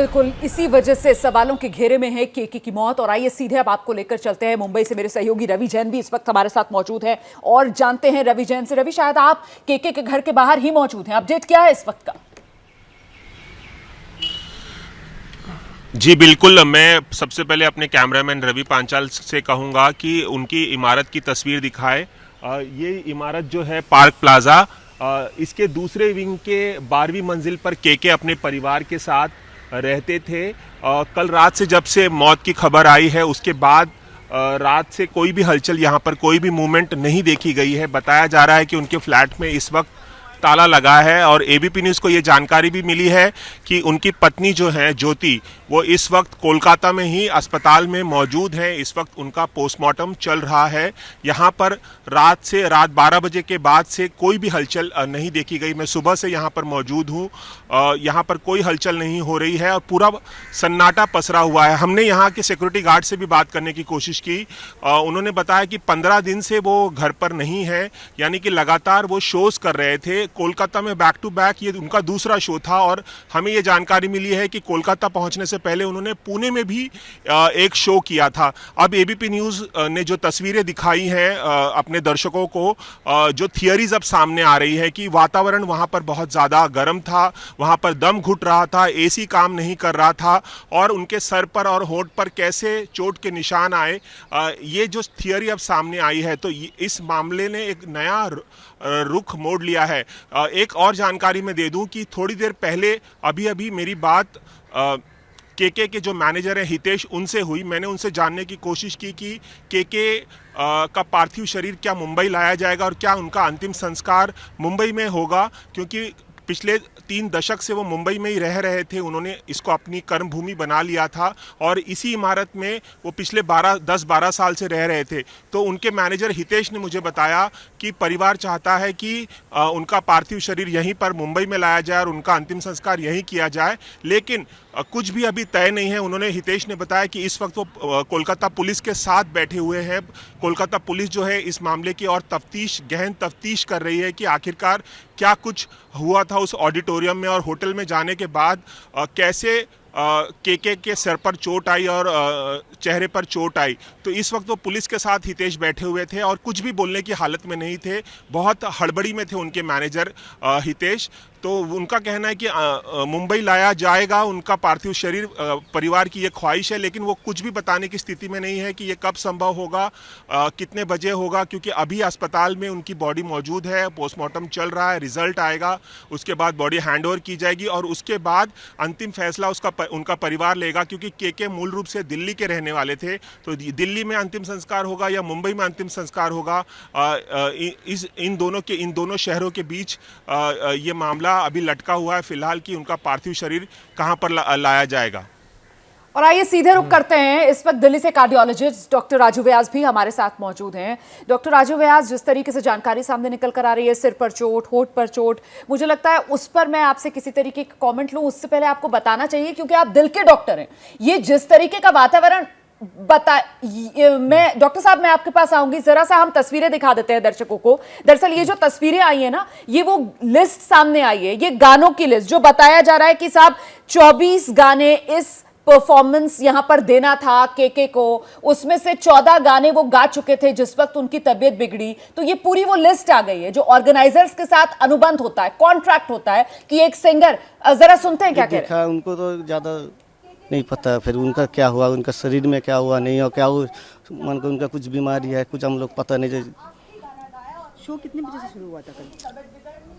बिल्कुल इसी वजह से सवालों के घेरे में है केके की मौत। और आइए सीधे अब आपको लेकर चलते हैं मुंबई से। मेरे सहयोगी रवि जैन भी इस वक्त हमारे साथ मौजूद है और जानते हैं रवि जैन से। रवि, शायद आप केके के घर के बाहर ही मौजूद हैं, अपडेट क्या है इस वक्त का? जी बिल्कुल, मैं सबसे पहले अपने कैमरामैन रवि पांचाल से कहूँगा कि उनकी इमारत की तस्वीर दिखाए। ये इमारत जो है पार्क प्लाजा, इसके दूसरे विंग के 12वीं मंजिल पर केके अपने परिवार के साथ रहते थे। कल रात से जब से मौत की खबर आई है उसके बाद रात से कोई भी हलचल, यहाँ पर कोई भी मूवमेंट नहीं देखी गई है। बताया जा रहा है कि उनके फ्लैट में इस वक्त ताला लगा है और एबीपी न्यूज़ को ये जानकारी भी मिली है कि उनकी पत्नी जो है ज्योति, वो इस वक्त कोलकाता में ही अस्पताल में मौजूद है। इस वक्त उनका पोस्टमार्टम चल रहा है। यहाँ पर रात 12 बजे के बाद से कोई भी हलचल नहीं देखी गई। मैं सुबह से यहाँ पर मौजूद हूँ, यहाँ पर कोई हलचल नहीं हो रही है और पूरा सन्नाटा पसरा हुआ है। हमने यहाँ के सिक्योरिटी गार्ड से भी बात करने की कोशिश की। उन्होंने बताया कि 15 दिन से वो घर पर नहीं है, यानी कि लगातार वो शोज कर रहे थे। कोलकाता में बैक टू बैक ये उनका दूसरा शो था और हमें ये जानकारी मिली है कि कोलकाता पहुंचने से पहले उन्होंने पुणे में भी एक शो किया था। अब एबीपी न्यूज़ ने जो तस्वीरें दिखाई हैं अपने दर्शकों को, जो थियरीज अब सामने आ रही है कि वातावरण वहां पर बहुत ज़्यादा गर्म था, वहां पर दम घुट रहा था, एसी काम नहीं कर रहा था और उनके सर पर और होंठ पर कैसे चोट के निशान आए, ये जो थियरी अब सामने आई है, तो इस मामले ने एक नया रुख मोड़ लिया है। एक और जानकारी मैं दे दूं कि थोड़ी देर पहले अभी मेरी बात केके के जो मैनेजर हैं हितेश, उनसे हुई। मैंने उनसे जानने की कोशिश की कि केके का पार्थिव शरीर क्या मुंबई लाया जाएगा और क्या उनका अंतिम संस्कार मुंबई में होगा, क्योंकि पिछले 3 दशक से वो मुंबई में ही रह रहे थे। उन्होंने इसको अपनी कर्मभूमि बना लिया था और इसी इमारत में वो पिछले 10-12 साल से रह रहे थे। तो उनके मैनेजर हितेश ने मुझे बताया कि परिवार चाहता है कि उनका पार्थिव शरीर यहीं पर मुंबई में लाया जाए और उनका अंतिम संस्कार यहीं किया जाए, लेकिन कुछ भी अभी तय नहीं है। उन्होंने, हितेश ने बताया कि इस वक्त वो कोलकाता पुलिस के साथ बैठे हुए हैं। कोलकाता पुलिस जो है इस मामले की और गहन तफ्तीश कर रही है कि आखिरकार क्या कुछ हुआ था उस ऑडिटोरियम में और होटल में जाने के बाद कैसे केके के सर पर चोट आई और चेहरे पर चोट आई। तो इस वक्त वो पुलिस के साथ हितेश बैठे हुए थे और कुछ भी बोलने की हालत में नहीं थे, बहुत हड़बड़ी में थे उनके मैनेजर हितेश। तो उनका कहना है कि मुंबई लाया जाएगा उनका पार्थिव शरीर, परिवार की ये ख्वाहिश है, लेकिन वो कुछ भी बताने की स्थिति में नहीं है कि ये कब संभव होगा, कितने बजे होगा, क्योंकि अभी अस्पताल में उनकी बॉडी मौजूद है, पोस्टमार्टम चल रहा है, रिजल्ट आएगा, उसके बाद बॉडी हैंडओवर की जाएगी और उसके बाद अंतिम फैसला उनका परिवार लेगा। क्योंकि केके मूल रूप से दिल्ली के रहने वाले थे, तो दिल्ली में अंतिम संस्कार होगा या मुंबई में अंतिम संस्कार होगा, इन दोनों शहरों के बीच ये मामला अभी लटका हुआ है फिलहाल कि उनका पार्थिव शरीर कहां पर लाया जाएगा। और आइए सीधे रुख करते हैं। इस वक्त दिल्ली से कार्डियोलॉजिस्ट डॉक्टर राजू व्यास भी हमारे साथ मौजूद हैं। डॉक्टर राजू व्यास, जिस तरीके से जानकारी सामने निकल कर आ रही है, सिर पर चोट, होंठ पर चोट, मुझे लगता है उस पर मैं आपसे किसी तरीके का कमेंट लूं उससे पहले आपको बताना चाहिए, क्योंकि आप दिल के डॉक्टर हैं, ये जिस तरीके का वातावरण मैं डॉक्टर साहब, मैं आपके पास आऊंगी, जरा सा हम तस्वीरें दिखा देते हैं दर्शकों को। दरअसल ये जो तस्वीरें आई है ना, ये वो लिस्ट सामने आई है, ये गानों की लिस्ट, जो बताया जा रहा है कि साहब 24 गाने इस परफॉर्मेंस यहां पर देना था केके को, उसमें से 14 गाने वो गा चुके थे जिस वक्त उनकी तबीयत बिगड़ी। तो ये पूरी वो लिस्ट आ गई है जो ऑर्गेनाइजर्स के साथ अनुबंध होता है, कॉन्ट्रैक्ट होता है कि एक सिंगर, जरा सुनते हैं क्या कह रहे हैं। उनको तो ज्यादा नहीं पता, फिर उनका क्या हुआ, उनका शरीर में क्या हुआ, नहीं हो क्या हुआ, मन को उनका कुछ बीमारी है, कुछ हम लोग पता नहीं। शो कितने बजे से शुरू हुआ था कल?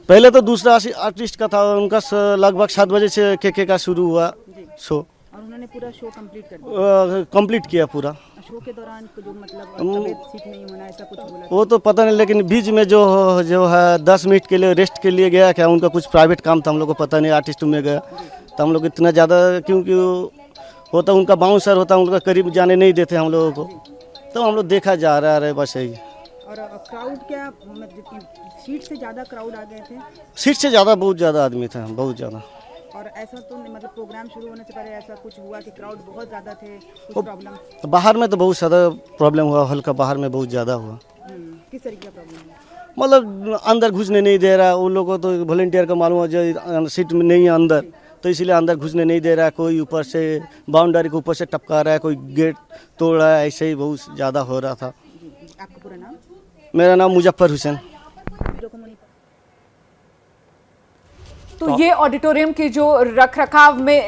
पहले तो दूसरा आर्टिस्ट का था, उनका लगभग 7 बजे से केके का शुरू हुआ शो और उन्होंने पूरा शो कंप्लीट कर दिया। कंप्लीट किया पूरा। शो के दौरान जो मतलब तबीयत ठीक नहीं होना, ऐसा कुछ बोला वो तो पता नहीं, लेकिन बीच में जो है 10 मिनट के लिए रेस्ट के लिए गया क्या, उनका कुछ प्राइवेट काम था, हम लोग को पता नहीं, आर्टिस्ट में गया। तो हम लोग इतना ज़्यादा, क्योंकि होता उनका बाउंसर होता, उनका करीब जाने नहीं देते हम लोगों को, तो हम लोग देखा जा रहा है बस यही। और क्राउड क्या, सीट से ज़्यादा क्राउड आ गए थे? सीट से ज़्यादा, बहुत ज़्यादा आदमी था, बहुत ज़्यादा। और ऐसा तो मतलब प्रोग्राम शुरू होने से पहले ऐसा कुछ हुआ कि क्राउड बहुत ज़्यादा थे, कुछ प्रॉब्लम? बाहर में तो बहुत ज़्यादा प्रॉब्लम हुआ, हल्का बाहर में बहुत ज़्यादा हुआ। किस तरीके का प्रॉब्लम है? मतलब अंदर घुसने नहीं दे रहा, उन लोगों को तो वॉलंटियर का मालूम है, जो सीट में नहीं है अंदर, तो इसलिए अंदर घुसने नहीं दे रहा है। कोई ऊपर से बाउंड्री के ऊपर से टपका रहा है, कोई गेट तोड़ रहा है, ऐसे ही बहुत ज़्यादा हो रहा था। आपका पूरा नाम? मेरा नाम मुजफ्फर हुसैन। तो ये ऑडिटोरियम के जो रख रखाव में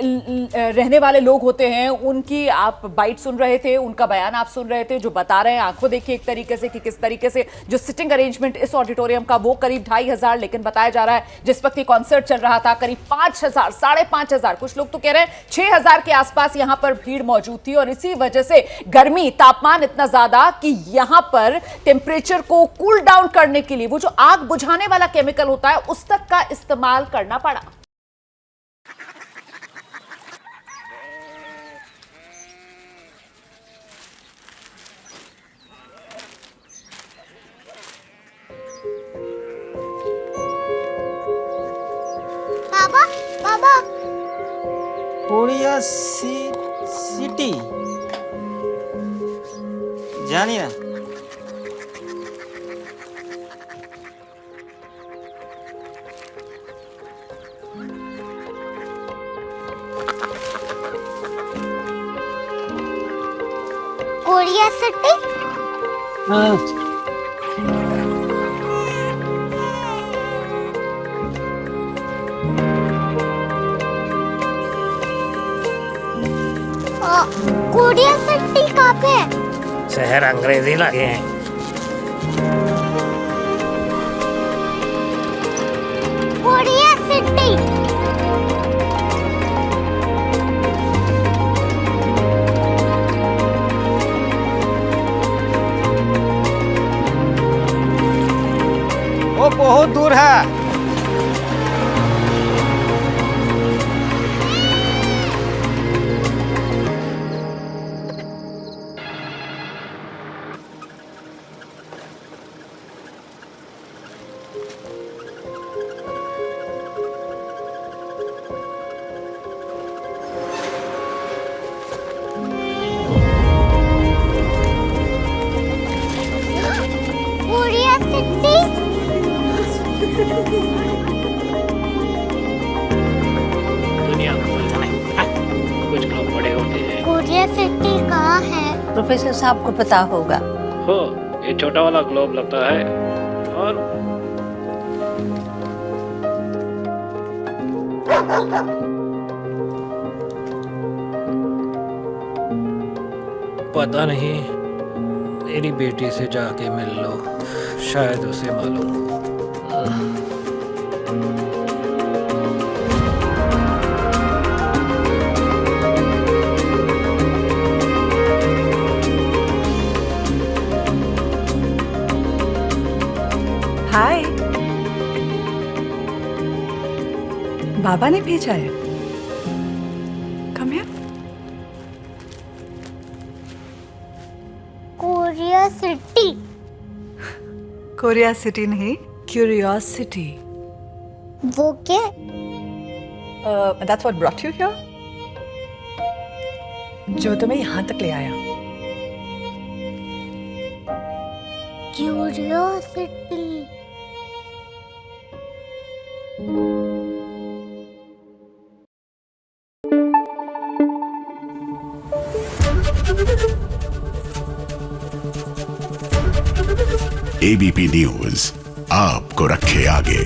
रहने वाले लोग होते हैं, उनकी आप बाइट सुन रहे थे, उनका बयान आप सुन रहे थे, जो बता रहे हैं आंखों देखिए एक तरीके से कि किस तरीके से जो सिटिंग अरेंजमेंट इस ऑडिटोरियम का वो करीब 2500, लेकिन बताया जा रहा है जिस वक्त ये कॉन्सर्ट चल रहा था करीब 5000, 5500, कुछ लोग तो कह रहे हैं 6000 के आसपास यहां पर भीड़ मौजूद थी। और इसी वजह से गर्मी, तापमान इतना ज्यादा कि यहां पर टेम्परेचर को कूल डाउन करने के लिए वो जो आग बुझाने वाला केमिकल होता है उस तक का इस्तेमाल करना पड़ा। बाबा बाबा कोरिया सिटी जानी ना। कोरिया सिटी कोरिया सिटी कहाँ पे है? शहर अंग्रेजी लगे हैं। कोरिया सिटी वो बहुत दूर है। कोरिया सिटी दुनिया को कुछ लोग बड़े होते हैं। कोरिया सिटी कहाँ है? प्रोफेसर साहब को पता होगा। हो, ये छोटा वाला ग्लोब लगता है और पता नहीं, मेरी बेटी से जाके मिल लो, शायद उसे मालूम हो। हाय, बाबा ने भेजा है। Come here. Korea city Korea city नहीं, क्यूरियोसिटी। वो क्या? That's what brought you here, जो तुम्हें यहाँ तक ले आया। क्यूरियोसिटी एबीपी न्यूज आपको रखे आगे।